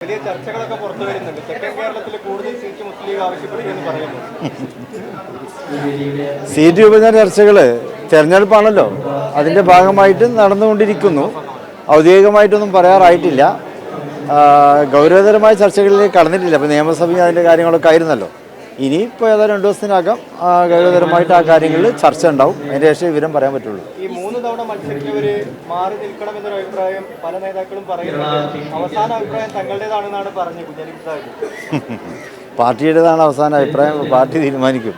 വലിയ ചർച്ചകളൊക്കെ പുറത്തു വരുന്നുണ്ട്. തെക്കൻ കേരളത്തിൽ കൂടുതൽ സീറ്റ് മുസ്ലിം ലീഗ് ആവശ്യപ്പെടുമെന്ന് പറയുന്നു. സീറ്റ് വിഭജന ചർച്ചകൾ തെരഞ്ഞെടുപ്പാണല്ലോ, അതിൻ്റെ ഭാഗമായിട്ട് നടന്നുകൊണ്ടിരിക്കുന്നു. ഔദ്യോഗികമായിട്ടൊന്നും പറയാറായിട്ടില്ല. ഗൗരവതരമായ ചർച്ചകളിലേക്ക് കടന്നിട്ടില്ല. അപ്പോൾ നിയമസഭയും അതിൻ്റെ കാര്യങ്ങളൊക്കെ ആയിരുന്നല്ലോ. ഇനിയിപ്പോൾ ഏതായാലും 2 ദിവസത്തിനകം ഗൗരവതരമായിട്ട് ആ കാര്യങ്ങളിൽ ചർച്ച ഉണ്ടാവും. അതിൻ്റെ ശേഷം വിവരം പറയാൻ പറ്റുള്ളൂ. ഈ 3 തവണ മത്സരിച്ചവർ മാറി നിൽക്കണമെന്നൊരു അഭിപ്രായം പല നേതാക്കളും പറയുന്നുണ്ട്. അവസാന അഭിപ്രായം തങ്ങളുടേതാണെന്നാണ് പറഞ്ഞത് കുഞ്ഞാലിക്കുട്ടി സാഹിബ്. പാർട്ടിയുടേതാണ് അവസാന അഭിപ്രായം, പാർട്ടി തീരുമാനിക്കും.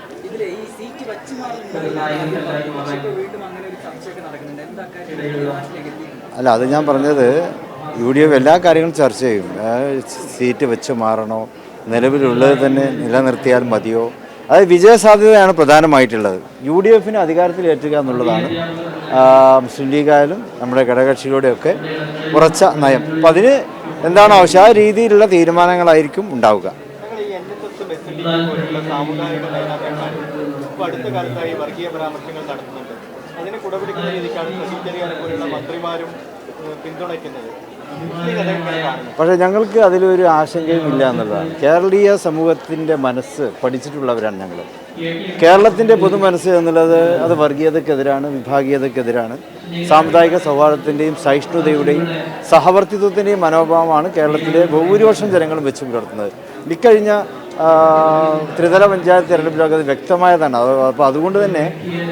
അല്ല, അത് ഞാൻ പറഞ്ഞത് UDF എല്ലാ കാര്യങ്ങളും ചർച്ച ചെയ്യും. സീറ്റ് വെച്ച് മാറണോ, നിലവിലുള്ളത് തന്നെ നിലനിർത്തിയാൽ മതിയോ, അത് വിജയസാധ്യതയാണ് പ്രധാനമായിട്ടുള്ളത്. UDFന് അധികാരത്തിലേറ്റുക എന്നുള്ളതാണ് മുസ്ലിം ലീഗായാലും നമ്മുടെ ഘടകകക്ഷികളുടെയൊക്കെ ഉറച്ച നയം. അപ്പം അതിന് എന്താണോ ആവശ്യം, ആ രീതിയിലുള്ള തീരുമാനങ്ങളായിരിക്കും ഉണ്ടാവുക. അടുത്ത കാലത്തായി വർഗീയ പരാമർശങ്ങൾ നടത്തുന്നുണ്ട്. അതിന് കുടപിടിക്കുന്ന രീതിക്കാണ് സജീവ് പോലുള്ള മന്ത്രിമാരും പിന്തുണയ്ക്കുന്നത്. പക്ഷേ ഞങ്ങൾക്ക് അതിലൊരു ആശങ്കയും ഇല്ല എന്നുള്ളതാണ്. കേരളീയ സമൂഹത്തിൻ്റെ മനസ്സ് പഠിച്ചിട്ടുള്ളവരാണ് ഞങ്ങൾ. കേരളത്തിൻ്റെ പൊതുമനസ്സ് എന്നുള്ളത് അത് വർഗീയതക്കെതിരാണ്, വിഭാഗീയതക്കെതിരാണ്. സാമുദായിക സൗഹാർദ്ദത്തിൻ്റെയും സഹിഷ്ണുതയുടെയും സഹവർത്തിത്വത്തിൻ്റെയും മനോഭാവമാണ് കേരളത്തിലെ ഭൂരിപക്ഷം ജനങ്ങളും വെച്ച് പുലർത്തുന്നത്. ഇക്കഴിഞ്ഞ ത്രിതല പഞ്ചായത്ത് തെരഞ്ഞെടുപ്പിലൊക്കെ അത് വ്യക്തമായതാണ്. അപ്പോൾ അതുകൊണ്ട് തന്നെ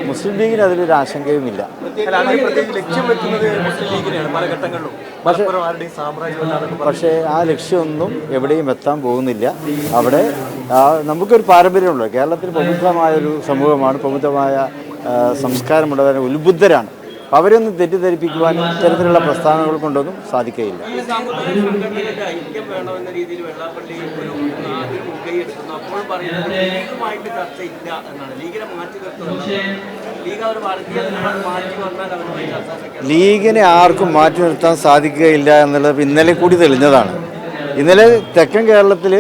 മുസ്ലിം ലീഗിന് അതിലൊരു ആശങ്കയുമില്ല. പക്ഷേ ആ ലക്ഷ്യമൊന്നും എവിടെയും എത്താൻ പോകുന്നില്ല. അവിടെ നമുക്കൊരു പാരമ്പര്യമുണ്ട്. കേരളത്തിൽ പ്രബുദ്ധമായൊരു സമൂഹമാണ്, പ്രബുദ്ധമായ സംസ്കാരമുള്ളവരെ ഉത്ബുദ്ധരാണ്. അവരൊന്നും തെറ്റിദ്ധരിപ്പിക്കുവാനും ഇത്തരത്തിലുള്ള പ്രസ്ഥാനങ്ങൾ കൊണ്ടൊന്നും സാധിക്കുകയില്ല. ലീഗിനെ ആർക്കും മാറ്റി നിർത്താൻ സാധിക്കുകയില്ല എന്നുള്ളത് ഇന്നലെ കൂടി തെളിഞ്ഞതാണ്. ഇന്നലെ തെക്കൻ കേരളത്തിൽ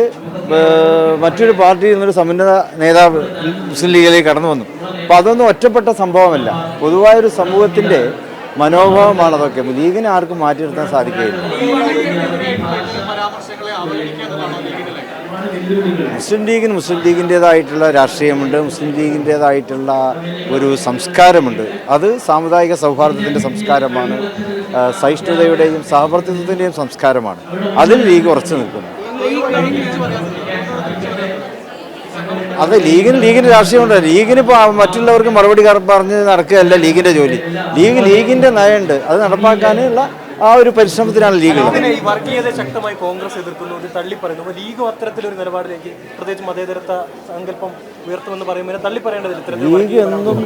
മറ്റൊരു പാർട്ടിയിൽ നിന്നൊരു സമുന്നത നേതാവ് മുസ്ലിം ലീഗിലേക്ക് കടന്നു വന്നു. അപ്പോൾ അതൊന്നും ഒറ്റപ്പെട്ട സംഭവമല്ല, പൊതുവായൊരു സമൂഹത്തിൻ്റെ മനോഭാവമാണ് അതൊക്കെ. ലീഗിനെ ആർക്കും മാറ്റി നിർത്താൻ സാധിക്കുകയില്ല. മുസ്ലിം ലീഗിൻ്റേതായിട്ടുള്ള രാഷ്ട്രീയമുണ്ട്, മുസ്ലിം ലീഗിൻ്റേതായിട്ടുള്ള ഒരു സംസ്കാരമുണ്ട്. അത് സാമുദായിക സൗഹാർദ്ദത്തിൻ്റെ സംസ്കാരമാണ്, സഹിഷ്ണുതയുടെയും സഹവർത്തിത്വത്തിൻ്റെയും സംസ്കാരമാണ്. അതിൽ ലീഗ് ഉറച്ചു നിൽക്കുന്നു. അത് ലീഗിൻ്റെ രാഷ്ട്രീയമുണ്ട്. ലീഗിന് മറ്റുള്ളവർക്ക് മറുപടി പറഞ്ഞ് നടക്കുകയല്ല ലീഗിൻ്റെ ജോലി. ലീഗിൻ്റെ നയമുണ്ട്, അത് നടപ്പാക്കാനുള്ള ആ ഒരു പരിശ്രമത്തിലാണ് ലീഗ്. വർഗീയത ശക്തമായി കോൺഗ്രസ് എതിർക്കുന്നു, തള്ളിപ്പറയുന്നു. ലീഗ് അത്തരത്തിലൊരു നിലപാടിലേക്ക്, പ്രത്യേകിച്ച് മതേതരത്വ സങ്കല്പം ഉയർത്തുമെന്ന് പറയുമ്പോൾ തള്ളിപ്പറയേണ്ടതില്ല. ലീഗ് എന്നും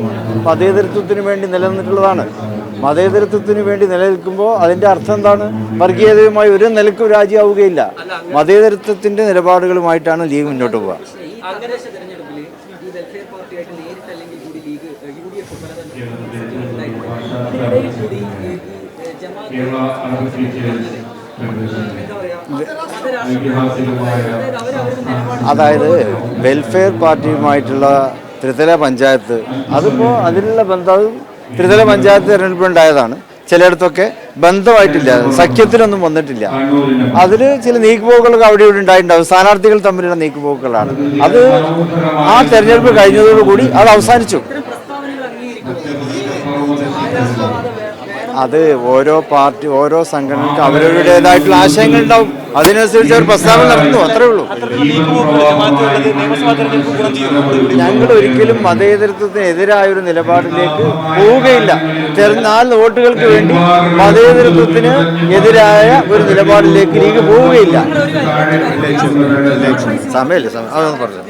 മതേതരത്വത്തിന് വേണ്ടി നിലനിന്നിട്ടുള്ളതാണ്. മതേതരത്വത്തിന് വേണ്ടി നിലനിൽക്കുമ്പോൾ അതിൻ്റെ അർത്ഥം എന്താണ്? വർഗീയതയുമായി ഒരു നിലയ്ക്കും രാജിയാവുകയില്ല. മതേതരത്വത്തിൻ്റെ നിലപാടുകളുമായിട്ടാണ് ലീഗ് മുന്നോട്ട് പോവുക. അതായത് വെൽഫെയർ പാർട്ടിയുമായിട്ടുള്ള ത്രിതല പഞ്ചായത്ത്, അതിപ്പോൾ അതിലുള്ള ബന്ധവും ത്രിതല പഞ്ചായത്ത് തിരഞ്ഞെടുപ്പുണ്ടായതാണ്. ചിലയിടത്തൊക്കെ ബന്ധമായിട്ടില്ല, സഖ്യത്തിലൊന്നും വന്നിട്ടില്ല. അതിൽ ചില നീക്കുപോക്കുകളൊക്കെ അവിടെ ഇവിടെ ഉണ്ടായിട്ടുണ്ടാവും. സ്ഥാനാർത്ഥികൾ തമ്മിലുള്ള നീക്കുപോക്കുകളാണ്. അത് ആ തെരഞ്ഞെടുപ്പ് കഴിഞ്ഞതോടുകൂടി അത് അവസാനിച്ചു. അത് ഓരോ പാർട്ടി, ഓരോ സംഘടനയ്ക്ക് അവരവരുടേതായിട്ടുള്ള ആശയങ്ങൾ ഉണ്ടാവും. അതിനനുസരിച്ച് അവർ പ്രസ്താവന നടത്തുന്നു, അത്രേ ഉള്ളൂ. ഞങ്ങൾ ഒരിക്കലും മതേതരത്വത്തിന് എതിരായൊരു നിലപാടിലേക്ക് പോവുകയില്ല. 4 വോട്ടുകൾക്ക് വേണ്ടി മതേതരത്വത്തിന് എതിരായ ഒരു നിലപാടിലേക്ക് ലീഗ് പോവുകയില്ല. സമയമില്ല, അതൊന്നും പറഞ്ഞു.